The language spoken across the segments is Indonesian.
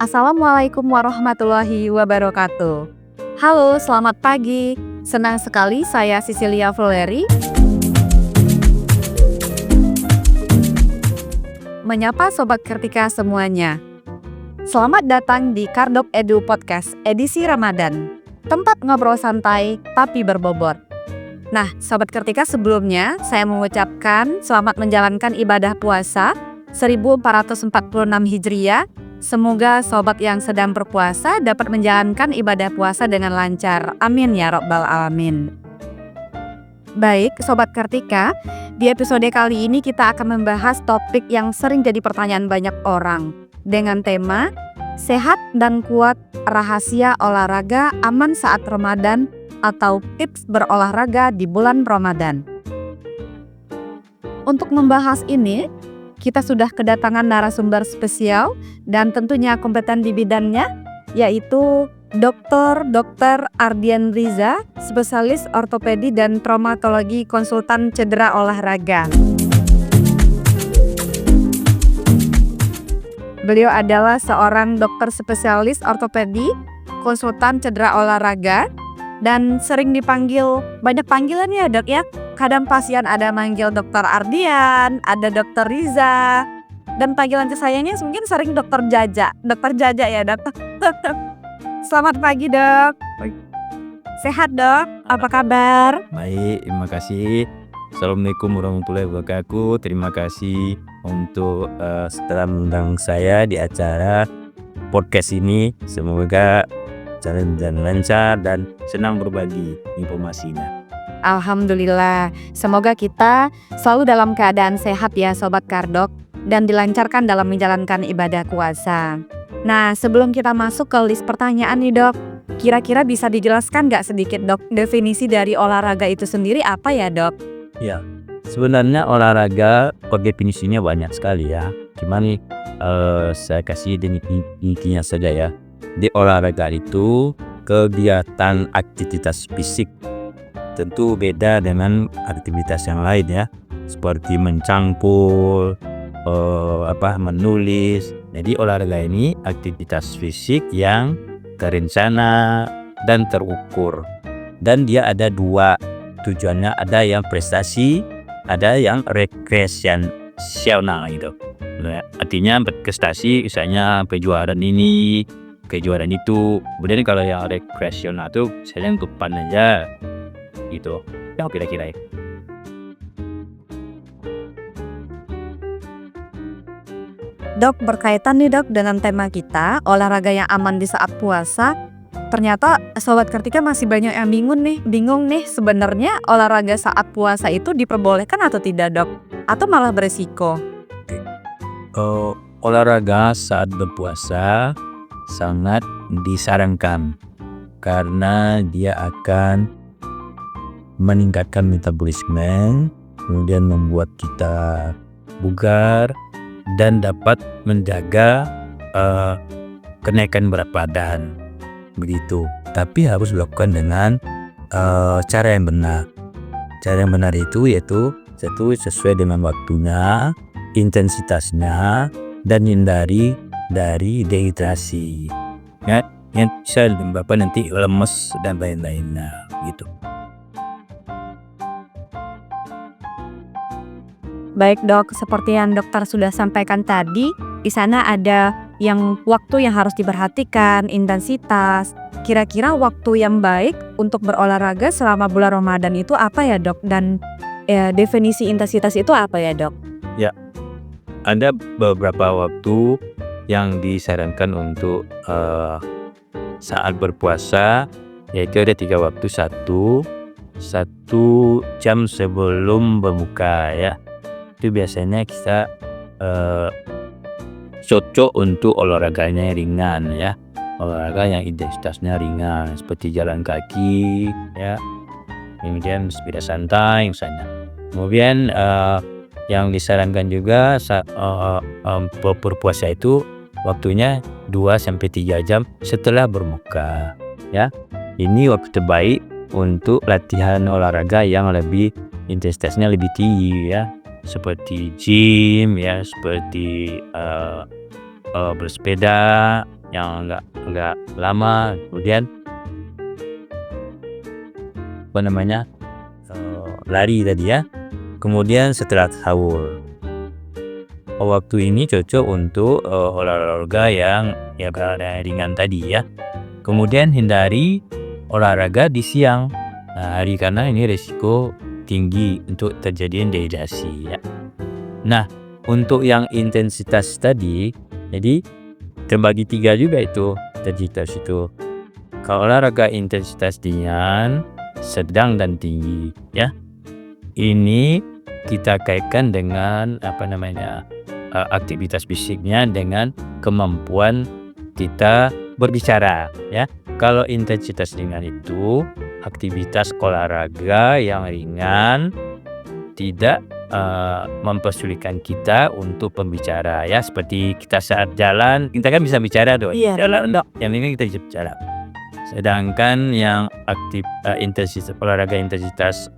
Assalamualaikum warahmatullahi wabarakatuh. Halo, selamat pagi. Senang sekali saya Cecilia Voleri menyapa Sobat Kartika semuanya. Selamat datang di Kardop Edu Podcast edisi Ramadan. Tempat ngobrol santai tapi berbobot. Nah, Sobat Kartika, sebelumnya saya mengucapkan selamat menjalankan ibadah puasa 1446 Hijriah. Semoga sobat yang sedang berpuasa dapat menjalankan ibadah puasa dengan lancar. Amin ya Rabbal Alamin. Baik, Sobat Kartika, di episode kali ini kita akan membahas topik yang sering jadi pertanyaan banyak orang dengan tema sehat dan kuat, rahasia olahraga aman saat Ramadan atau tips berolahraga di bulan Ramadan. Untuk membahas ini, kita sudah kedatangan narasumber spesial dan tentunya kompeten di bidangnya, yaitu Dr. Ardian Riza, spesialis ortopedi dan traumatologi, konsultan cedera olahraga. Beliau adalah seorang dokter spesialis ortopedi, konsultan cedera olahraga, dan sering dipanggil, banyak panggilan ya dok ya. Kadang pasien ada manggil Dokter Ardian, ada Dokter Riza, dan panggilan kesayangannya mungkin sering Dokter Jaja. Dokter Jaja ya dok. Selamat pagi dok. Sehat dok, apa kabar? Baik, terima kasih. Assalamualaikum warahmatullahi wabarakatuh. Terima kasih untuk setelah mengundang saya di acara podcast ini. Semoga jalan lancar dan senang berbagi informasinya. Alhamdulillah, semoga kita selalu dalam keadaan sehat ya Sobat Kardok dan dilancarkan dalam menjalankan ibadah puasa. Nah, sebelum kita masuk ke list pertanyaan nih dok, kira-kira bisa dijelaskan nggak sedikit dok definisi dari olahraga itu sendiri apa ya dok? Ya, sebenarnya olahraga definisinya banyak sekali ya. Cuman saya kasih intinya saja ya. Di olahraga itu kegiatan aktivitas fisik. Tentu beda dengan aktivitas yang lain ya, seperti mencangkul, menulis. Jadi olahraga ini aktivitas fisik yang terencana dan terukur. Dan dia ada dua tujuannya, ada yang prestasi, ada yang rekreasional gitu. Artinya berprestasi, misalnya kejuaraan ini, kejuaraan itu. Kemudian kalau yang rekreasional itu misalnya untuk fun aja gitu, yang kira-kira ya. Dok, berkaitan nih dok dengan tema kita, olahraga yang aman di saat puasa. Ternyata Sobat Kartika masih banyak yang bingung nih sebenarnya olahraga saat puasa itu diperbolehkan atau tidak dok? Atau malah beresiko? Olahraga saat berpuasa sangat disarankan karena dia akan meningkatkan metabolisme, kemudian membuat kita bugar dan dapat menjaga kenaikan berat badan begitu. Tapi harus dilakukan dengan cara yang benar. Cara yang benar itu yaitu satu, sesuai dengan waktunya, intensitasnya, dan hindari dari dehidrasi ya, yang bisa menyebabkan nanti lemes dan lain-lainnya gitu. Baik dok, seperti yang dokter sudah sampaikan tadi, di sana ada yang waktu yang harus diperhatikan, intensitas. Kira-kira waktu yang baik untuk berolahraga selama bulan Ramadan itu apa ya dok? Dan definisi intensitas itu apa ya dok? Ya, ada beberapa waktu yang disarankan untuk saat berpuasa, yaitu ada 3 waktu. Satu jam sebelum berbuka ya. Itu biasanya kita cocok untuk olahraganya ringan ya, olahraga yang intensitasnya ringan seperti jalan kaki ya, kemudian sepeda santai misalnya. Kemudian yang disarankan juga saat berpuasa itu waktunya 2-3 jam setelah berbuka ya. Ini waktu terbaik untuk latihan olahraga yang lebih intensitasnya lebih tinggi ya, seperti gym ya, seperti bersepeda yang nggak lama, kemudian lari tadi ya. Kemudian setelah sahur, waktu ini cocok untuk olahraga yang ringan tadi ya. Kemudian hindari olahraga di siang hari karena ini resiko tinggi untuk terjadi dehidrasi ya. Nah, untuk yang intensitas tadi, jadi terbagi 3 juga itu intensitas itu. Kalau olahraga intensitas ringan, sedang dan tinggi ya. Ini kita kaitkan dengan aktivitas fisiknya dengan kemampuan kita berbicara ya. Kalau intensitas ringan itu aktivitas olahraga yang ringan, tidak mempersulitkan kita untuk pembicara ya, seperti kita saat jalan kita kan bisa bicara tuh. Iya. Jalan dok, yang ini kita bisa bicara. Sedangkan yang intensitas olahraga intensitas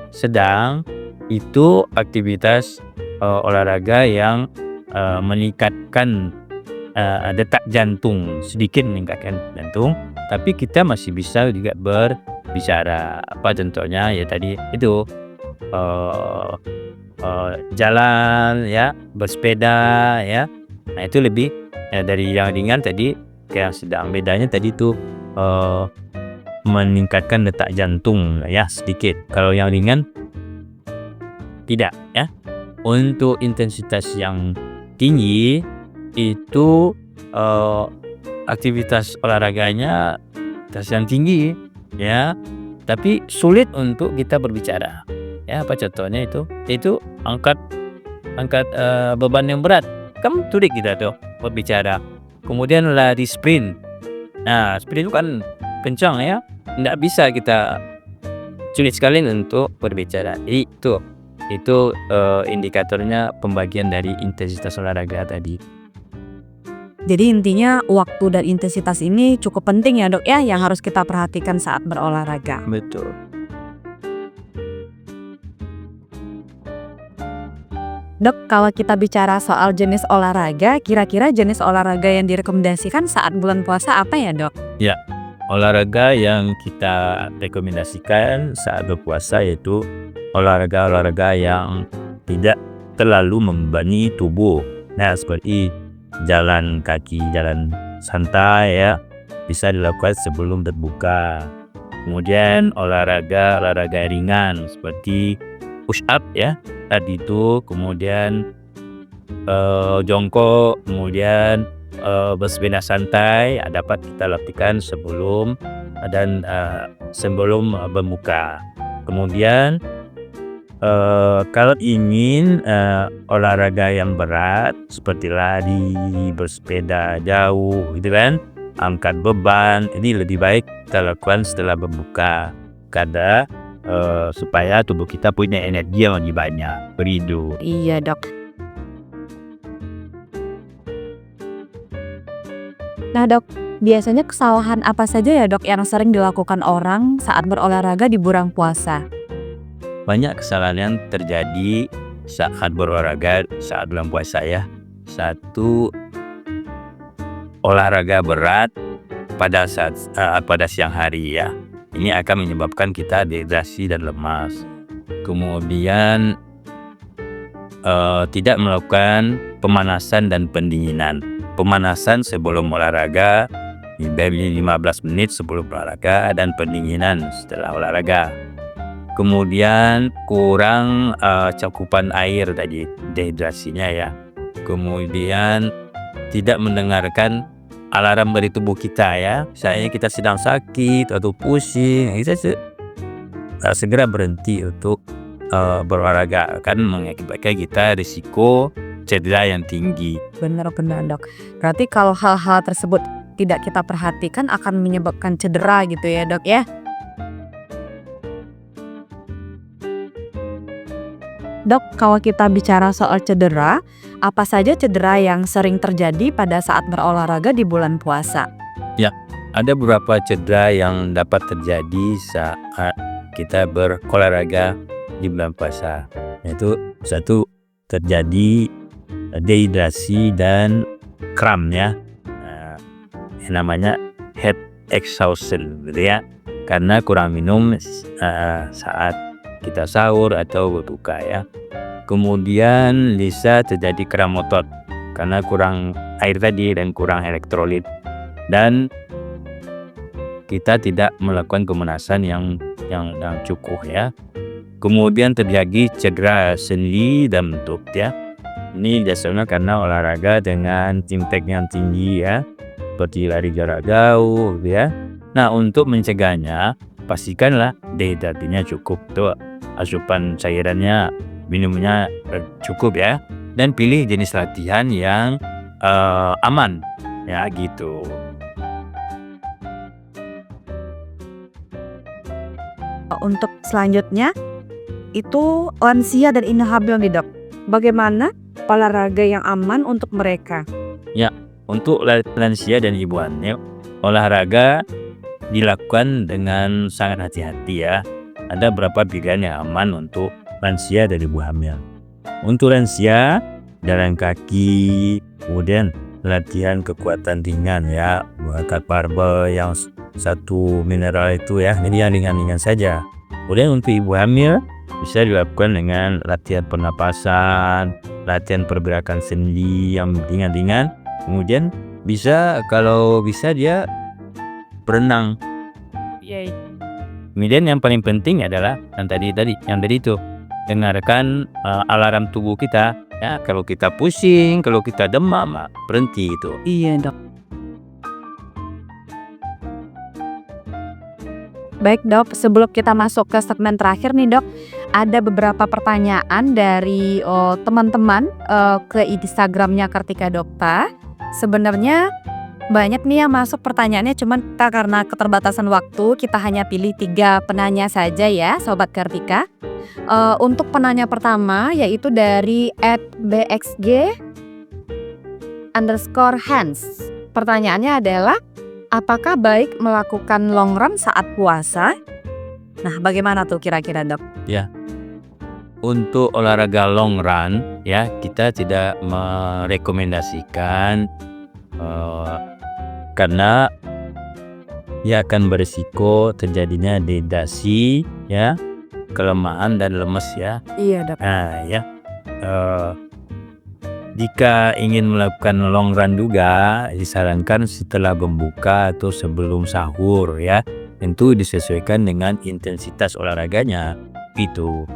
sedang itu aktivitas olahraga yang meningkatkan detak jantung, sedikit meningkatkan jantung, tapi kita masih bisa juga berbicara. Apa contohnya ya tadi itu jalan ya, bersepeda ya. Nah itu lebih dari yang ringan tadi ke yang sedang. Bedanya tadi itu meningkatkan detak jantung ya sedikit. Kalau yang ringan tidak ya. Untuk intensitas yang tinggi itu aktivitas olahraganya yang tinggi ya, tapi sulit untuk kita berbicara. Ya, apa contohnya itu angkat beban yang berat, kan sulit kita tuh berbicara. Kemudian lari sprint. Nah, sprint itu kan kencang ya, nggak bisa kita, sulit sekali untuk berbicara. Jadi itu indikatornya pembagian dari intensitas olahraga tadi. Jadi intinya waktu dan intensitas ini cukup penting ya dok ya, yang harus kita perhatikan saat berolahraga. Betul. Dok, kalau kita bicara soal jenis olahraga, kira-kira jenis olahraga yang direkomendasikan saat bulan puasa apa ya dok? Ya, olahraga yang kita rekomendasikan saat berpuasa yaitu olahraga yang tidak terlalu membebani tubuh. Nah, seperti jalan kaki, jalan santai ya, bisa dilakukan sebelum berbuka. Kemudian olahraga ringan seperti push up ya, tadi itu, kemudian jongkok, kemudian bersepeda santai dapat kita lakukan sebelum berbuka. Kemudian kalau ingin olahraga yang berat seperti lari, bersepeda jauh gitu kan, angkat beban, ini lebih baik kita lakukan setelah berbuka karena supaya tubuh kita punya energi yang lebih banyak berhidup. Iya dok. Nah dok, biasanya kesalahan apa saja ya dok yang sering dilakukan orang saat berolahraga di bulan puasa? Banyak kesalahan yang terjadi saat berolahraga saat bulan puasa ya. Satu, olahraga berat pada siang hari ya. Ini akan menyebabkan kita dehidrasi dan lemas. Kemudian tidak melakukan pemanasan dan pendinginan. Pemanasan sebelum olahraga dari 15 menit sebelum olahraga, dan pendinginan setelah olahraga. Kemudian kurang cakupan air tadi, dehidrasinya ya. Kemudian tidak mendengarkan alarm dari tubuh kita ya. Misalnya kita sedang sakit atau pusing, kita segera berhenti untuk berolahraga, kan mengakibatkan kita risiko cedera yang tinggi. Benar-benar dok. Berarti kalau hal-hal tersebut tidak kita perhatikan akan menyebabkan cedera gitu ya dok ya. Dok, kalau kita bicara soal cedera, apa saja cedera yang sering terjadi pada saat berolahraga di bulan puasa? Ya, ada beberapa cedera yang dapat terjadi saat kita berolahraga di bulan puasa. Yaitu satu, terjadi dehidrasi dan kram ya. namanya head exhaustion gitu ya, karena kurang minum saat kita sahur atau berbuka ya. Kemudian bisa terjadi kram otot karena kurang air tadi dan kurang elektrolit, dan kita tidak melakukan pemanasan yang cukup ya. Kemudian terjadi cedera sendi dan lutut ya. Ini biasanya karena olahraga dengan impact yang tinggi ya, seperti lari jarak jauh gitu ya. Nah, untuk mencegahnya pastikanlah dehidrasinya cukup tuh, asupan cairannya, minumnya cukup ya, dan pilih jenis latihan yang aman ya gitu. Untuk selanjutnya itu lansia dan inhabil nih dok. Bagaimana olahraga yang aman untuk mereka? Ya, untuk lansia dan ibu hamil, olahraga dilakukan dengan sangat hati-hati ya. Ada beberapa pilihan yang aman untuk lansia dan ibu hamil. Untuk lansia, jalan kaki, kemudian latihan kekuatan ringan ya, angkat barbel yang 1 mineral itu ya, jadi yang ringan-ringan saja. Kemudian untuk ibu hamil bisa dilakukan dengan latihan pernapasan, latihan pergerakan sendi yang ringan-ringan. Kemudian bisa, kalau bisa dia berenang. Kemudian yang paling penting adalah yang tadi itu, dengarkan alarm tubuh kita ya. Kalau kita pusing, kalau kita demam, berhenti itu. Iya dok. Baik dok, sebelum kita masuk ke segmen terakhir nih dok, ada beberapa pertanyaan dari teman-teman ke Instagramnya Kartika Dokta. Sebenarnya banyak nih yang masuk pertanyaannya, cuman karena keterbatasan waktu kita hanya pilih 3 penanya saja ya Sobat Kartika. Untuk penanya pertama yaitu dari @bxg_hands. Pertanyaannya adalah, apakah baik melakukan long run saat puasa? Nah, bagaimana tuh kira-kira dok? Ya, untuk olahraga long run ya, kita tidak merekomendasikan karena ia akan berisiko terjadinya dehidrasi ya, kelemahan dan lemes ya. Iya dok. Nah ya, jika ingin melakukan long run juga disarankan setelah berbuka atau sebelum sahur ya. Tentu disesuaikan dengan intensitas olahraganya gitu.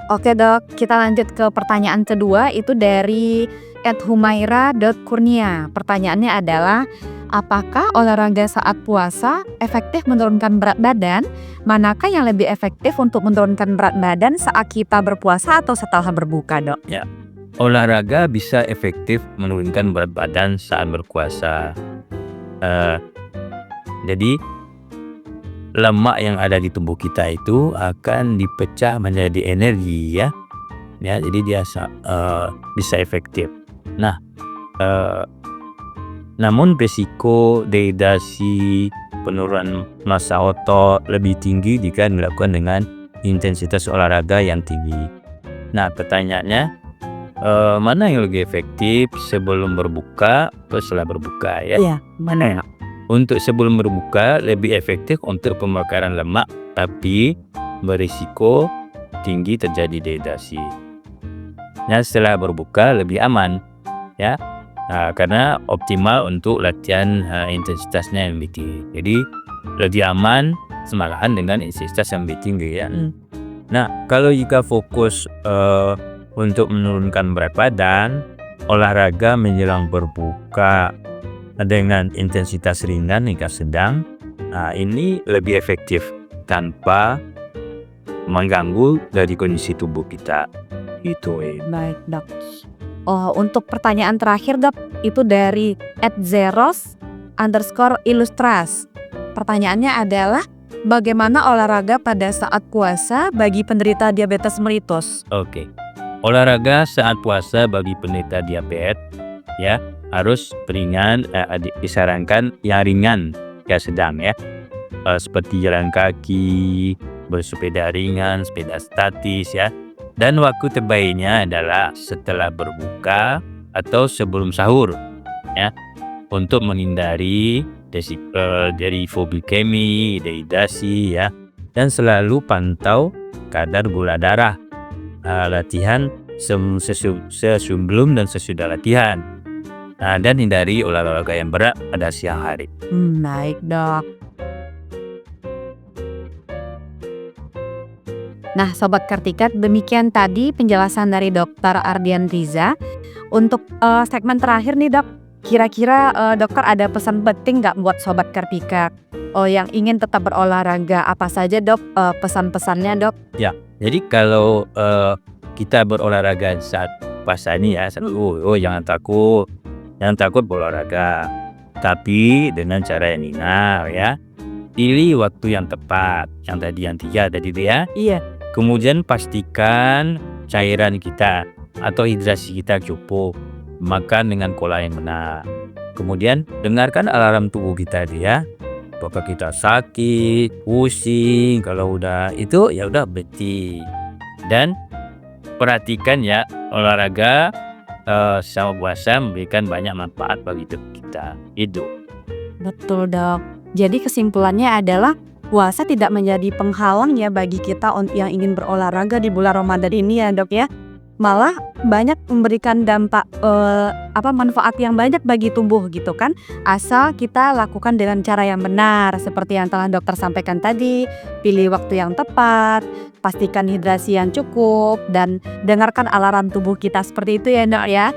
Oke dok, kita lanjut ke pertanyaan kedua, itu dari @humaira.kurnia. Pertanyaannya adalah, apakah olahraga saat puasa efektif menurunkan berat badan? Manakah yang lebih efektif untuk menurunkan berat badan saat kita berpuasa atau setelah berbuka dok? Ya, olahraga bisa efektif menurunkan berat badan saat berpuasa. Jadi lemak yang ada di tubuh kita itu akan dipecah menjadi energi ya. Ya, jadi dia bisa efektif. Nah, namun risiko dehidrasi, penurunan massa otot lebih tinggi jika dilakukan dengan intensitas olahraga yang tinggi. Nah, pertanyaannya, mana yang lebih efektif, sebelum berbuka atau setelah berbuka ya? Iya, mana ya? Untuk sebelum berbuka lebih efektif untuk pembakaran lemak, tapi berisiko tinggi terjadi dehidrasi. Nah, setelah berbuka lebih aman ya. Nah, karena optimal untuk latihan intensitasnya yang lebih tinggi. Jadi lebih aman semalahan dengan intensitas yang lebih tinggi ya. Nah, kalau jika fokus untuk menurunkan berat badan, olahraga menjelang berbuka dengan intensitas ringan hingga sedang, nah ini lebih efektif tanpa mengganggu dari kondisi tubuh kita. Itu. Baik dok. Untuk pertanyaan terakhir dok, itu dari @zeros_illustras. Pertanyaannya adalah, bagaimana olahraga pada saat puasa bagi penderita diabetes mellitus? Oke. Olahraga saat puasa bagi penderita diabetes ya harus ringan, disarankan yang ringan ya, sedang ya, seperti jalan kaki, bersepeda ringan, sepeda statis ya. Dan waktu terbaiknya adalah setelah berbuka atau sebelum sahur ya. untuk menghindari dari hipoglikemi, dehidrasi ya, dan selalu pantau kadar gula darah latihan sebelum dan sesudah latihan. Nah, dan hindari olahraga yang berat pada siang hari. Baik dok. Nah Sobat Kartika, demikian tadi penjelasan dari Dr. Ardian Riza. Untuk segmen terakhir nih dok, kira-kira dokter ada pesan penting nggak buat Sobat Kartika yang ingin tetap berolahraga? Apa saja dok pesan-pesannya dok? Ya, jadi kalau kita berolahraga saat puasa ini ya, jangan takut berolahraga, tapi dengan cara yang benar ya. Pilih waktu yang tepat, yang 3 tadi ya. Iya. Kemudian pastikan cairan kita atau hidrasi kita cukup, makan dengan pola yang benar. Kemudian dengarkan alarm tubuh kita dia. Apakah kita sakit, pusing, kalau udah itu ya udah berhenti. Dan perhatikan ya, olahraga sama puasa memberikan banyak manfaat bagi tubuh kita. Itu. Betul dok. Jadi kesimpulannya adalah puasa tidak menjadi penghalang ya bagi kita yang ingin berolahraga di bulan Ramadan ini ya dok ya. Malah banyak memberikan dampak manfaat yang banyak bagi tubuh gitu kan, asal kita lakukan dengan cara yang benar seperti yang telah dokter sampaikan tadi. Pilih waktu yang tepat, pastikan hidrasi yang cukup, dan dengarkan alarm tubuh kita seperti itu ya dok ya.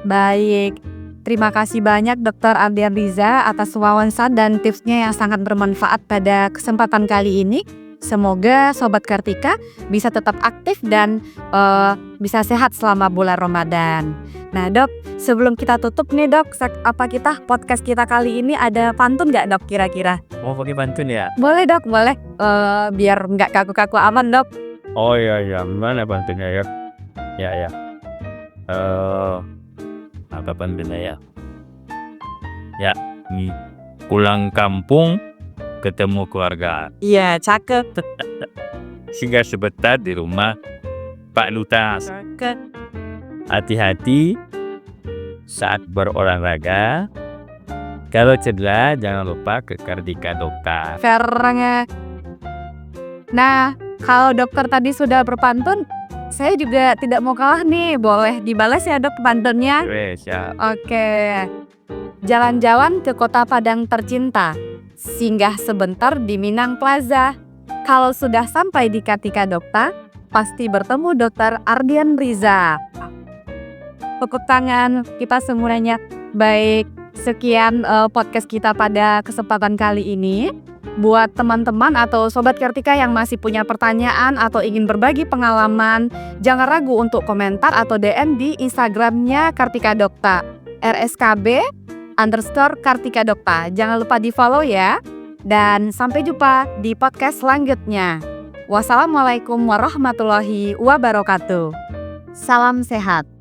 Baik, terima kasih banyak Dr. Ardian Riza atas wawasan dan tipsnya yang sangat bermanfaat pada kesempatan kali ini. Semoga Sobat Kartika bisa tetap aktif dan bisa sehat selama bulan Ramadan. Nah dok, sebelum kita tutup nih dok, podcast kita kali ini ada pantun nggak dok kira-kira? Mau pakai pantun ya? Boleh dok, boleh. Biar nggak kaku-kaku aman dok. Oh iya, mana pantunnya ya? Ya. Apa pantunnya ya? Ya, pulang kampung ketemu keluarga. Iya, cakep. Singgah sebentar di rumah Pak Lutas. Hati-hati saat berolahraga. Kalau cedera jangan lupa ke Kartika Dokter. Vernya. Nah, kalau dokter tadi sudah berpantun, saya juga tidak mau kalah nih. Boleh dibalas ya dok pantunnya? Siap. Oke. Jalan-jalan ke kota Padang tercinta, singgah sebentar di Minang Plaza. Kalau sudah sampai di Kartika Dokter, pasti bertemu Dr. Ardian Riza. Tepuk tangan kita semuanya. Baik, sekian podcast kita pada kesempatan kali ini. Buat teman-teman atau Sobat Kartika yang masih punya pertanyaan atau ingin berbagi pengalaman, jangan ragu untuk komentar atau DM di Instagramnya Kartika Dokter, RSKB_Kartika Dokter. Jangan lupa di follow ya. Dan sampai jumpa di podcast selanjutnya. Wassalamualaikum warahmatullahi wabarakatuh. Salam sehat.